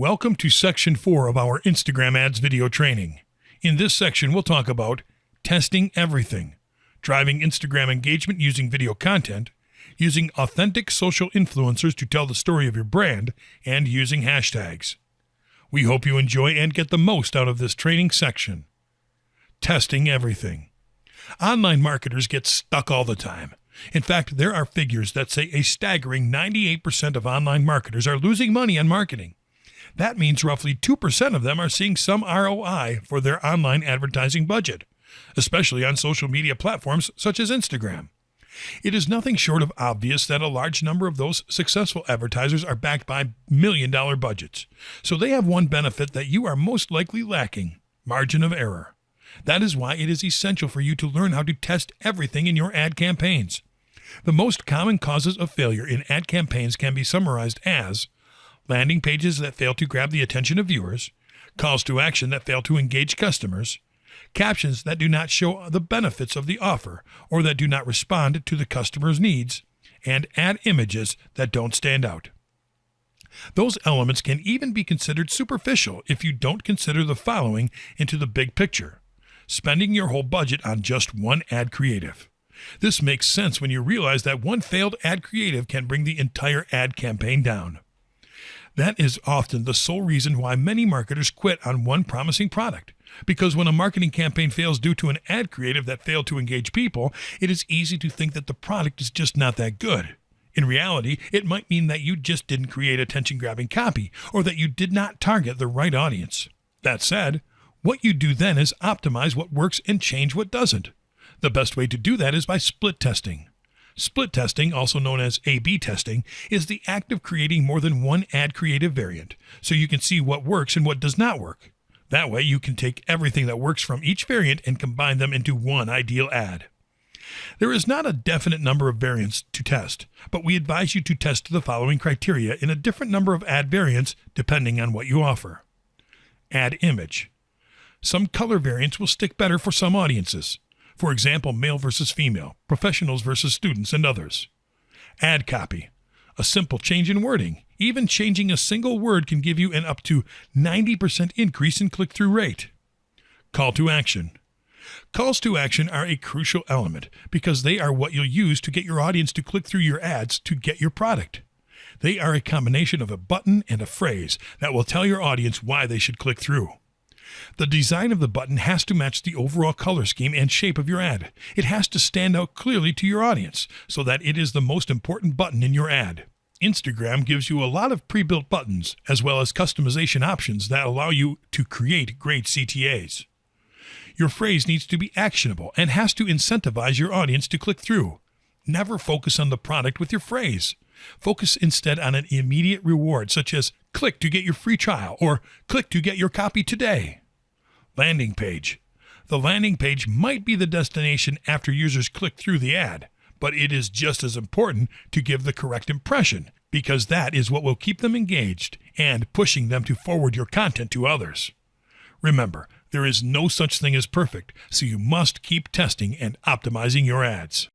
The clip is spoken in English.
Welcome to Section 4 of our Instagram Ads video training. In this section, we'll talk about testing everything, driving Instagram engagement using video content, using authentic social influencers to tell the story of your brand, and using hashtags. We hope you enjoy and get the most out of this training section. Testing everything. Online marketers get stuck all the time. In fact, there are figures that say a staggering 98% of online marketers are losing money on marketing. That means roughly 2% of them are seeing some ROI for their online advertising budget, especially on social media platforms such as Instagram. It is nothing short of obvious that a large number of those successful advertisers are backed by million-dollar budgets. So they have one benefit that you are most likely lacking: margin of error. That is why it is essential for you to learn how to test everything in your ad campaigns. The most common causes of failure in ad campaigns can be summarized as landing pages that fail to grab the attention of viewers, calls to action that fail to engage customers, captions that do not show the benefits of the offer or that do not respond to the customer's needs, and ad images that don't stand out. Those elements can even be considered superficial if you don't consider the following into the big picture: spending your whole budget on just one ad creative. This makes sense when you realize that one failed ad creative can bring the entire ad campaign down. That is often the sole reason why many marketers quit on one promising product. Because when a marketing campaign fails due to an ad creative that failed to engage people, it is easy to think that the product is just not that good. In reality, it might mean that you just didn't create attention-grabbing copy, or that you did not target the right audience. That said, what you do then is optimize what works and change what doesn't. The best way to do that is by split testing. Split testing, also known as A/B testing, is the act of creating more than one ad creative variant, so you can see what works and what does not work. That way, you can take everything that works from each variant and combine them into one ideal ad. There is not a definite number of variants to test, but we advise you to test the following criteria in a different number of ad variants depending on what you offer. Ad image. Some color variants will stick better for some audiences. For example, male versus female, professionals versus students, and others. Ad copy. A simple change in wording, even changing a single word, can give you an up to 90% increase in click-through rate. Call to action. Calls to action are a crucial element because they are what you'll use to get your audience to click through your ads to get your product. They are a combination of a button and a phrase that will tell your audience why they should click through. The design of the button has to match the overall color scheme and shape of your ad. It has to stand out clearly to your audience so that it is the most important button in your ad. Instagram gives you a lot of pre-built buttons as well as customization options that allow you to create great CTAs. Your phrase needs to be actionable and has to incentivize your audience to click through. Never focus on the product with your phrase. Focus instead on an immediate reward such as click to get your free trial or click to get your copy today. Landing page. The landing page might be the destination after users click through the ad, but it is just as important to give the correct impression because that is what will keep them engaged and pushing them to forward your content to others. Remember, there is no such thing as perfect, so you must keep testing and optimizing your ads.